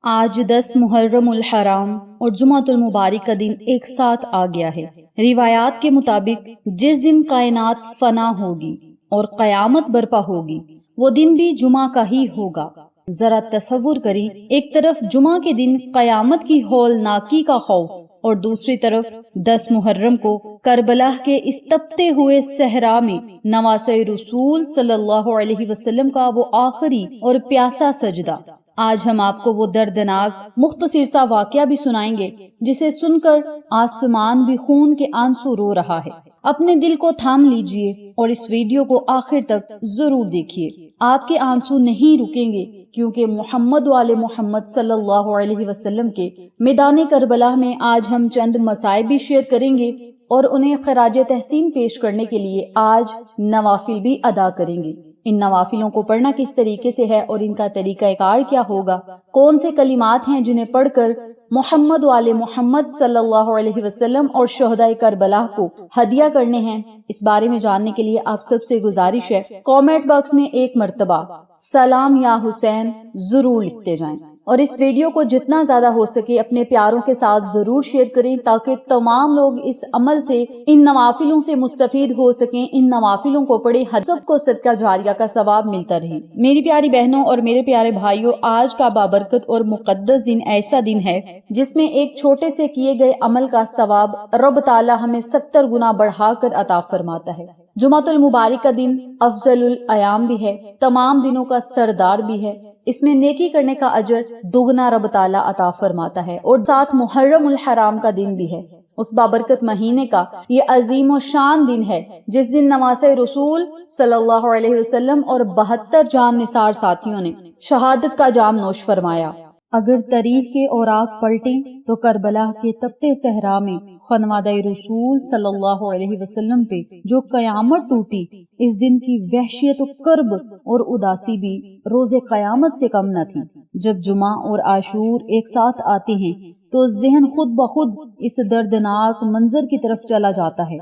آج 10 محرم الحرام اور جمعۃ المبارک کا دن ایک ساتھ آ گیا ہے۔ روایات کے مطابق جس دن کائنات فنا ہوگی اور قیامت برپا ہوگی وہ دن بھی جمعہ کا ہی ہوگا۔ ذرا تصور کریں، ایک طرف جمعہ کے دن قیامت کی ہولناکی کا خوف اور دوسری طرف 10 محرم کو کربلا کے اس تپتے ہوئے صحرا میں نواسۂ رسول صلی اللہ علیہ وسلم کا وہ آخری اور پیاسا سجدہ۔ آج ہم آپ کو وہ دردناک مختصر سا واقعہ بھی سنائیں گے جسے سن کر آسمان بھی خون کے آنسو رو رہا ہے۔ اپنے دل کو تھام لیجئے اور اس ویڈیو کو آخر تک ضرور دیکھیے۔ آپ کے آنسو نہیں رکیں گے کیونکہ محمد وآل محمد صلی اللہ علیہ وسلم کے میدان کربلا میں آج ہم چند مصائب بھی شیئر کریں گے اور انہیں خراج تحسین پیش کرنے کے لیے آج نوافل بھی ادا کریں گے۔ ان نوافلوں کو پڑھنا کس طریقے سے ہے اور ان کا طریقہ کار کیا ہوگا، کون سے کلمات ہیں جنہیں پڑھ کر محمد وآل محمد صلی اللہ علیہ وسلم اور شہدائے کربلا کو ہدیہ کرنے ہیں، اس بارے میں جاننے کے لیے آپ سب سے گزارش ہے کامنٹ باکس میں ایک مرتبہ سلام یا حسین ضرور لکھتے جائیں اور اس ویڈیو کو جتنا زیادہ ہو سکے اپنے پیاروں کے ساتھ ضرور شیئر کریں تاکہ تمام لوگ اس عمل سے، ان نوافلوں سے مستفید ہو سکیں، ان نوافلوں کو پڑھے، سب کو صدقہ جاریہ کا ثواب ملتا رہے۔ میری پیاری بہنوں اور میرے پیارے بھائیوں، آج کا بابرکت اور مقدس دن ایسا دن ہے جس میں ایک چھوٹے سے کیے گئے عمل کا ثواب رب تعالی ہمیں 70 گنا بڑھا کر عطا فرماتا ہے۔ جمعۃ المبارک کا دن افضل الایام بھی ہے، تمام دنوں کا سردار بھی ہے، اس میں نیکی کرنے کا اجر دگنا رب تعالی عطا فرماتا ہے، اور ساتھ محرم الحرام کا دن بھی ہے، اس بابرکت مہینے کا یہ عظیم و شان دن ہے جس دن نواسۂ رسول صلی اللہ علیہ وسلم اور 72 جان نثار ساتھیوں نے شہادت کا جام نوش فرمایا۔ اگر تاریخ کے اوراق پلٹیں تو کربلا کے تپتے صحرا میں خانوادہ رسول صلی اللہ علیہ وسلم پہ جو قیامت ٹوٹی، اس دن کی وحشیت و کرب اور اداسی بھی روز قیامت سے کم نہ تھی۔ جب جمعہ اور عاشور ایک ساتھ آتے ہیں تو ذہن خود بخود اس دردناک منظر کی طرف چلا جاتا ہے۔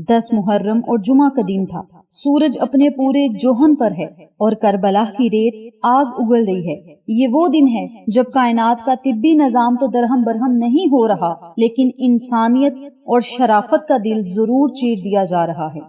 10 محرم اور جمعہ کا دن تھا، سورج اپنے پورے جوہن پر ہے اور کربلا کی ریت آگ اگل رہی ہے۔ یہ وہ دن ہے جب کائنات کا طبی نظام تو درہم برہم نہیں ہو رہا، لیکن انسانیت اور شرافت کا دل ضرور چیر دیا جا رہا ہے۔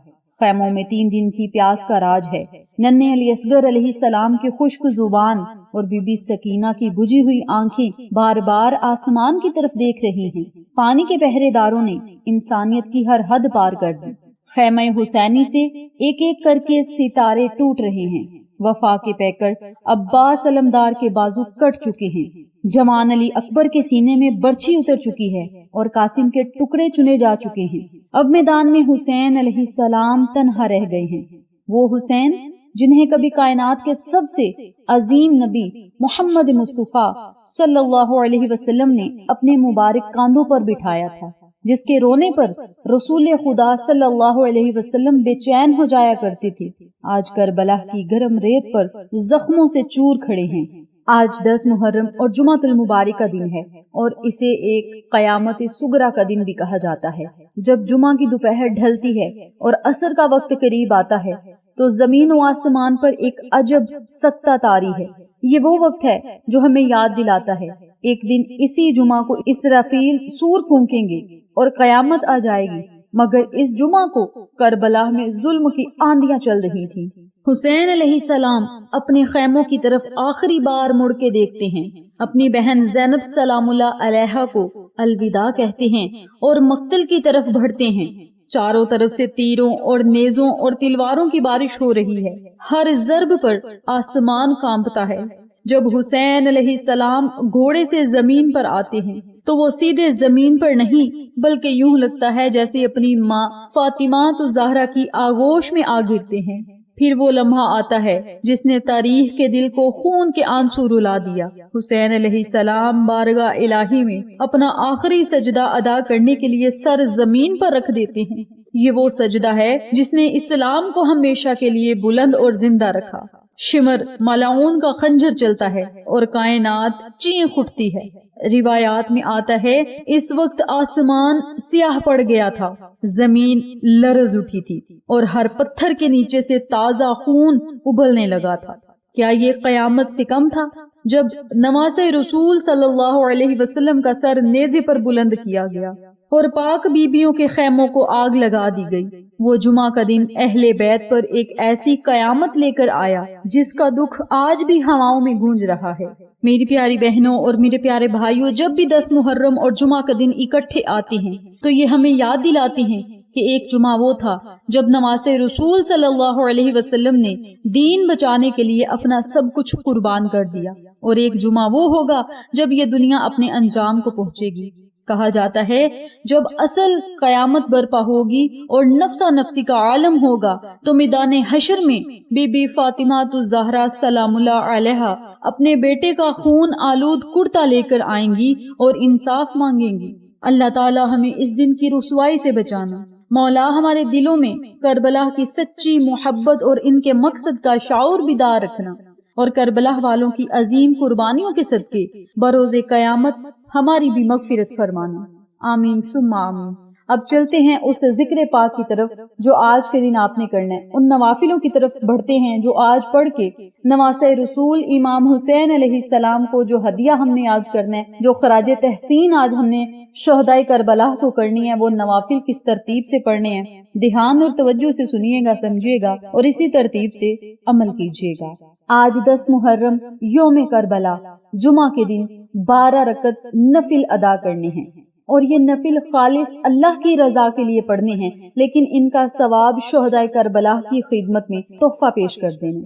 خیموں میں 3 دن کی پیاس کا راج ہے۔ ننھے علی اصغر علیہ السلام کی خشک زبان اور بی بی سکینہ کی بجھی ہوئی آنکھیں بار بار آسمان کی طرف دیکھ رہی ہیں۔ پانی کے پہرے داروں نے انسانیت کی ہر حد پار کر دی۔ خیمہ حسینی سے ایک ایک کر کے ستارے ٹوٹ رہے ہیں۔ وفا کے پیکر عباس علمدار کے بازو کٹ چکے ہیں، جوان علی اکبر کے سینے میں برچھی اتر چکی ہے اور قاسم کے ٹکڑے چنے جا چکے ہیں۔ اب میدان میں حسین علیہ السلام تنہا رہ گئے ہیں، وہ حسین جنہیں کبھی کائنات کے سب سے عظیم نبی محمد مصطفیٰ صلی اللہ علیہ وسلم نے اپنے مبارک کاندھوں پر بٹھایا تھا، جس کے رونے پر رسول خدا صلی اللہ علیہ وسلم بے چین ہو جایا کرتے تھے، آج کربلا کی گرم ریت پر زخموں سے چور کھڑے ہیں۔ آج 10 محرم اور جمعۃ المبارک کا دن ہے اور اسے ایک قیامت صغریٰ کا دن بھی کہا جاتا ہے۔ جب جمعہ کی دوپہر ڈھلتی ہے اور عصر کا وقت قریب آتا ہے تو زمین و آسمان پر ایک عجب سکتہ طاری ہے۔ یہ وہ وقت ہے جو ہمیں یاد دلاتا ہے ایک دن اسی جمعہ کو اسرافیل سور پھونکیں گے اور قیامت آ جائے گی، مگر اس جمعہ کو کربلا میں ظلم کی آندیاں چل رہی تھیں۔ حسین علیہ السلام اپنے خیموں کی طرف آخری بار مڑ کے دیکھتے ہیں، اپنی بہن زینب سلام اللہ علیہا کو الوداع کہتے ہیں اور مقتل کی طرف بڑھتے ہیں۔ چاروں طرف سے تیروں اور نیزوں اور تلواروں کی بارش ہو رہی ہے، ہر ضرب پر آسمان کانپتا ہے۔ جب حسین علیہ السلام گھوڑے سے زمین پر آتے ہیں تو وہ سیدھے زمین پر نہیں بلکہ یوں لگتا ہے جیسے اپنی ماں فاطمہ الزہرا کی آغوش میں آ گرتے ہیں۔ پھر وہ لمحہ آتا ہے جس نے تاریخ کے دل کو خون کے آنسو رلا دیا۔ حسین علیہ السلام بارگاہ الہی میں اپنا آخری سجدہ ادا کرنے کے لیے سر زمین پر رکھ دیتے ہیں۔ یہ وہ سجدہ ہے جس نے اسلام کو ہمیشہ کے لیے بلند اور زندہ رکھا۔ شمر ملعون کا خنجر چلتا ہے اور کائنات چیخ اٹھتی ہے۔ روایات میں آتا ہے اس وقت آسمان سیاہ پڑ گیا تھا، زمین لرز اٹھی تھی اور ہر پتھر کے نیچے سے تازہ خون ابلنے لگا تھا۔ کیا یہ قیامت سے کم تھا؟ جب نماز رسول صلی اللہ علیہ وسلم کا سر نیزے پر بلند کیا گیا اور پاک بیبیوں کے خیموں کو آگ لگا دی گئی، وہ جمعہ کا دن اہل بیت پر ایک ایسی قیامت لے کر آیا جس کا دکھ آج بھی ہواؤں میں گونج رہا ہے۔ میری پیاری بہنوں اور میرے پیارے بھائیوں، جب بھی 10 محرم اور جمعہ کا دن اکٹھے آتے ہیں تو یہ ہمیں یاد دلاتے ہیں کہ ایک جمعہ وہ تھا جب نماز رسول صلی اللہ علیہ وسلم نے دین بچانے کے لیے اپنا سب کچھ قربان کر دیا، اور ایک جمعہ وہ ہوگا جب یہ دنیا اپنے انجام کو پہنچے گی۔ کہا جاتا ہے جب اصل قیامت برپا ہوگی اور نفسا نفسی کا عالم ہوگا تو میدان حشر میں بی بی فاطمہ الزہرا سلام اللہ علیہا اپنے بیٹے کا خون آلود کرتا لے کر آئیں گی اور انصاف مانگیں گی۔ اللہ تعالی ہمیں اس دن کی رسوائی سے بچانا۔ مولا ہمارے دلوں میں کربلا کی سچی محبت اور ان کے مقصد کا شعور بیدار رکھنا، اور کربلا والوں کی عظیم قربانیوں کے صدقے بروز قیامت ہماری بھی مغفرت فرمانا۔ آمین ثم آمین۔ اب چلتے ہیں اس ذکر پاک کی طرف جو آج کے دن آپ نے کرنا ہے، ان نوافلوں کی طرف بڑھتے ہیں جو آج پڑھ کے نماز رسول امام حسین علیہ السلام کو جو ہدیہ ہم نے آج کرنا ہے، جو خراج تحسین آج ہم نے شہدائے کربلا کو کرنی ہے، وہ نوافل کس ترتیب سے پڑھنے ہیں، دھیان اور توجہ سے سنیے گا، سمجھیے گا اور اسی ترتیب سے عمل کیجیے گا۔ آج 10 محرم یوم کربلا جمعہ کے دن 12 رکعت نفل ادا کرنے ہیں، اور یہ نفل خالص اللہ کی رضا کے لیے پڑھنے ہیں، لیکن ان کا ثواب شہدائے کربلا کی خدمت میں تحفہ پیش کر دینا،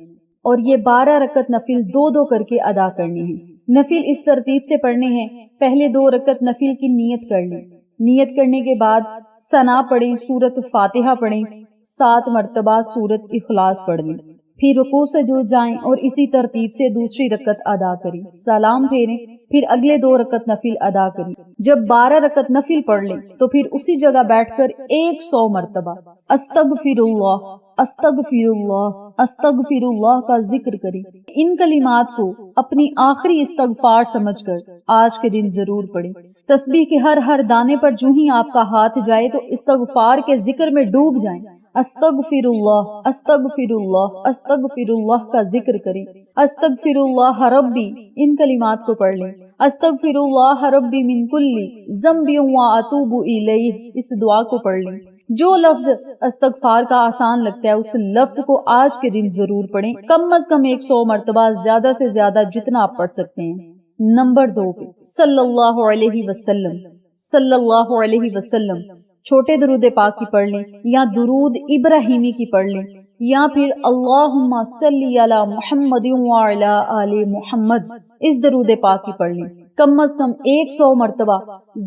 اور یہ 12 رکعت نفل 2 کر کے ادا کرنے ہیں۔ نفل اس ترتیب سے پڑھنے ہیں، پہلے 2 رکعت نفل کی نیت کر لیں، نیت کرنے کے بعد ثنا پڑھیں، سورۃ فاتحہ پڑھیں، 7 مرتبہ سورۃ اخلاص پڑھ لیں، پھر رکوع سجود جائیں اور اسی ترتیب سے دوسری رکعت ادا کریں، سلام پھیریں، پھر اگلے 2 رکعت نفل ادا کریں۔ جب 12 رکعت نفل پڑھ لیں تو پھر اسی جگہ بیٹھ کر 100 مرتبہ استغفر اللہ استغفر اللہ استغفر اللہ کا ذکر کریں۔ ان کلمات کو اپنی آخری استغفار سمجھ کر آج کے دن ضرور پڑھیں۔ تسبیح کے ہر دانے پر جو ہی آپ کا ہاتھ جائے تو استغفار کے ذکر میں ڈوب جائیں۔ استغفر اللہ استغفر اللہ کا ذکر کریں۔ استغفر اللہ ربی، ان کلمات کو پڑھ لیں۔ استغفر اللہ ربی من کل ذنب واتوب الیہ، اس دعا کو پڑھ لیں۔ جو لفظ استغفار کا آسان لگتا ہے اس لفظ کو آج کے دن ضرور پڑھیں، کم از کم 100 مرتبہ، زیادہ سے زیادہ جتنا آپ پڑھ سکتے ہیں۔ نمبر 2 پہ صلی اللہ علیہ وسلم، صلی اللہ علیہ وسلم چھوٹے درود پاک کی پڑھ لیں، یا درود ابراہیمی کی پڑھ لیں، یا پھر اللہم صلی علی محمد وعلی آل محمد، اس درود پاک کی پڑھ لیں۔ کم از کم 100 مرتبہ،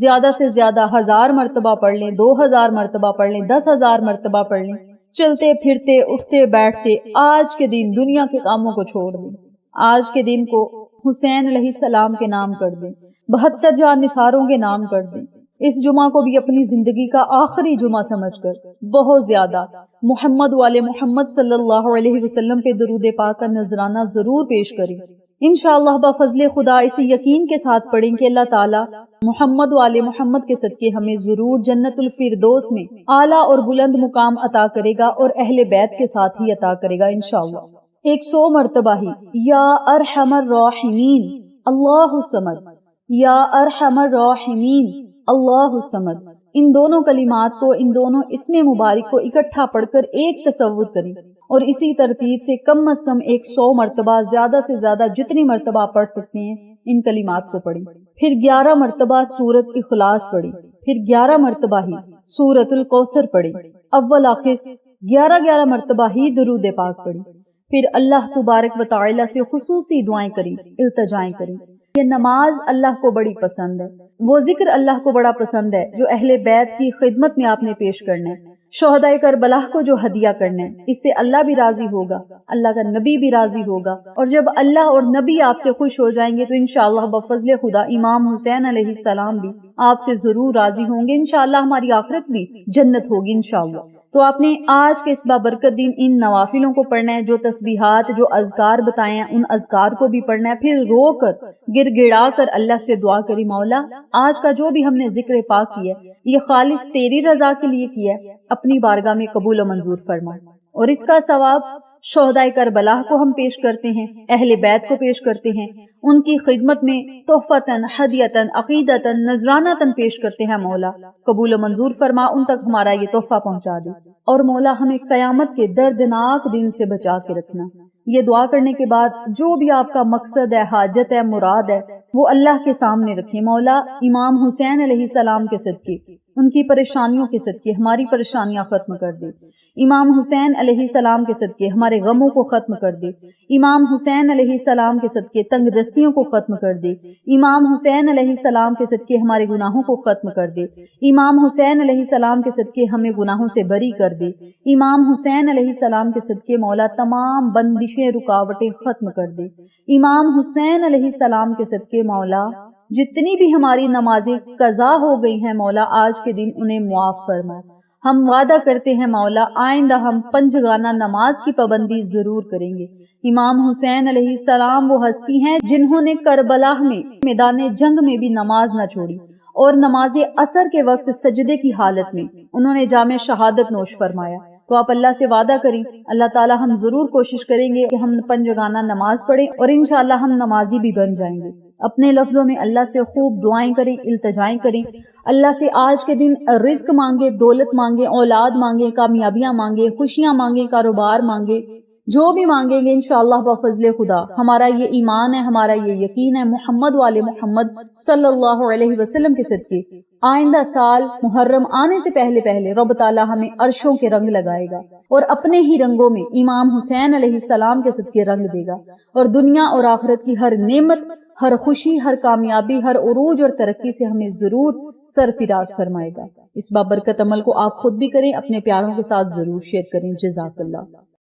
زیادہ سے زیادہ 1000 مرتبہ پڑھ لیں، 2000 مرتبہ پڑھ لیں، 10,000 مرتبہ پڑھ لیں۔ چلتے پھرتے اٹھتے بیٹھتے آج کے دن دنیا کے کاموں کو چھوڑ دیں، آج کے دن کو حسین علیہ السلام کے نام کر دیں، 72 جان نثاروں کے نام کر دیں۔ اس جمعہ کو بھی اپنی زندگی کا آخری جمعہ سمجھ کر بہت زیادہ محمد والے محمد صلی اللہ علیہ وسلم پہ درود پاک کا نذرانہ ضرور پیش کریں۔ انشاءاللہ بفضل خدا اس یقین کے ساتھ پڑھیں کہ اللہ تعالیٰ محمد والے محمد کے صدقے ہمیں ضرور جنت الفردوس میں اعلیٰ اور بلند مقام عطا کرے گا، اور اہل بیت کے ساتھ ہی عطا کرے گا انشاءاللہ۔ 100 مرتبہ ہی یا ارحم الراحمین اللہ الصمد، یا ارحم الراحمین اللہ الصمد، ان دونوں کلمات کو، ان دونوں اسم مبارک کو اکٹھا پڑھ کر ایک تصور کریں، اور اسی ترتیب سے کم از کم 100 مرتبہ، زیادہ سے زیادہ جتنی مرتبہ پڑھ سکتے ہیں ان کلمات کو پڑھیں۔ پھر 11 مرتبہ سورت اخلاص پڑھیں، پھر 11 مرتبہ ہی سورت الکوثر پڑھیں، اول آخر 11 مرتبہ ہی درود پاک پڑھیں۔ پھر اللہ تبارک و تعالی سے خصوصی دعائیں کریں، التجائیں کریں۔ یہ نماز اللہ کو بڑی پسند ہے، وہ ذکر اللہ کو بڑا پسند ہے جو اہل بیت کی خدمت میں آپ نے پیش کرنا ہے، شہدائے کربلا کو جو ہدیہ کرنا ہے، اس سے اللہ بھی راضی ہوگا، اللہ کا نبی بھی راضی ہوگا، اور جب اللہ اور نبی آپ سے خوش ہو جائیں گے تو انشاءاللہ بفضل خدا امام حسین علیہ السلام بھی آپ سے ضرور راضی ہوں گے، انشاءاللہ ہماری آخرت بھی جنت ہوگی انشاءاللہ۔ تو آپ نے آج کے اس بابرکت دن ان نوافلوں کو پڑھنا ہے، جو تسبیحات، جو اذکار بتائے ہیں ان اذکار کو بھی پڑھنا ہے، پھر رو کر گر گڑا کر اللہ سے دعا کری، مولا آج کا جو بھی ہم نے ذکر پاک کیا ہے یہ خالص تیری رضا کے لیے کیا ہے، اپنی بارگاہ میں قبول و منظور فرما، اور اس کا ثواب شہدائے کربلا کو ہم پیش کرتے ہیں، اہل بیت کو پیش کرتے ہیں، ان کی خدمت میں تحفتاً، ہدیتاً، عقیدتاً، نذرانتاً پیش کرتے ہیں۔ مولا قبول و منظور فرما، ان تک ہمارا یہ تحفہ پہنچا دے، اور مولا ہمیں قیامت کے دردناک دن سے بچا کے رکھنا۔ یہ دعا کرنے کے بعد جو بھی آپ کا مقصد ہے، حاجت ہے، مراد ہے، وہ اللہ کے سامنے رکھیں۔ مولا امام حسین علیہ السلام کے صدقے، ان کی پریشانیوں کے صدقے ہماری پریشانیاں ختم کر دے۔ امام حسین علیہ السلام کے صدقے ہمارے غموں کو ختم کر دے۔ امام حسین علیہ السلام کے صدقے تنگ دستیوں کو ختم کر دے۔ امام حسین علیہ السلام کے صدقے ہمارے گناہوں کو ختم کر دے۔ امام حسین علیہ السلام کے صدقے ہمیں گناہوں سے بری کر دے۔ امام حسین علیہ السلام کے صدقے مولا تمام بندشیں، رکاوٹیں ختم کر دے۔ امام حسین علیہ السلام کے صدقے مولا جتنی بھی ہماری نمازیں قضا ہو گئی ہیں مولا، آج کے دن انہیں معاف فرما۔ ہم وعدہ کرتے ہیں مولا آئندہ ہم پنجگانہ نماز کی پابندی ضرور کریں گے۔ امام حسین علیہ السلام وہ ہستی ہیں جنہوں نے کربلا میں میدان جنگ میں بھی نماز نہ چھوڑی، اور نماز عصر کے وقت سجدے کی حالت میں انہوں نے جام شہادت نوش فرمایا۔ تو آپ اللہ سے وعدہ کریں، اللہ تعالی ہم ضرور کوشش کریں گے کہ ہم پنجگانہ نماز پڑھیں، اور انشاءاللہ ہم نمازی بھی بن جائیں گے۔ اپنے لفظوں میں اللہ سے خوب دعائیں کریں، التجائیں کریں، اللہ سے آج کے دن رزق مانگے، دولت مانگے، اولاد مانگے، کامیابیاں مانگے، خوشیاں مانگے، کاروبار مانگے، جو بھی مانگیں گے انشاءاللہ بفضل خدا۔ ہمارا یہ ایمان ہے، ہمارا یہ یقین ہے، محمد والے محمد صلی اللہ علیہ وسلم کے صدقے آئندہ سال محرم آنے سے پہلے پہلے رب تعالیٰ ہمیں عرشوں کے رنگ لگائے گا، اور اپنے ہی رنگوں میں امام حسین علیہ السلام کے صدقے رنگ دے گا، اور دنیا اور آخرت کی ہر نعمت، ہر خوشی، ہر کامیابی، ہر عروج اور ترقی سے ہمیں ضرور سرفراز فرمائے گا۔ اس بابرکت عمل کو آپ خود بھی کریں، اپنے پیاروں کے ساتھ ضرور شیئر کریں۔ جزاک اللہ۔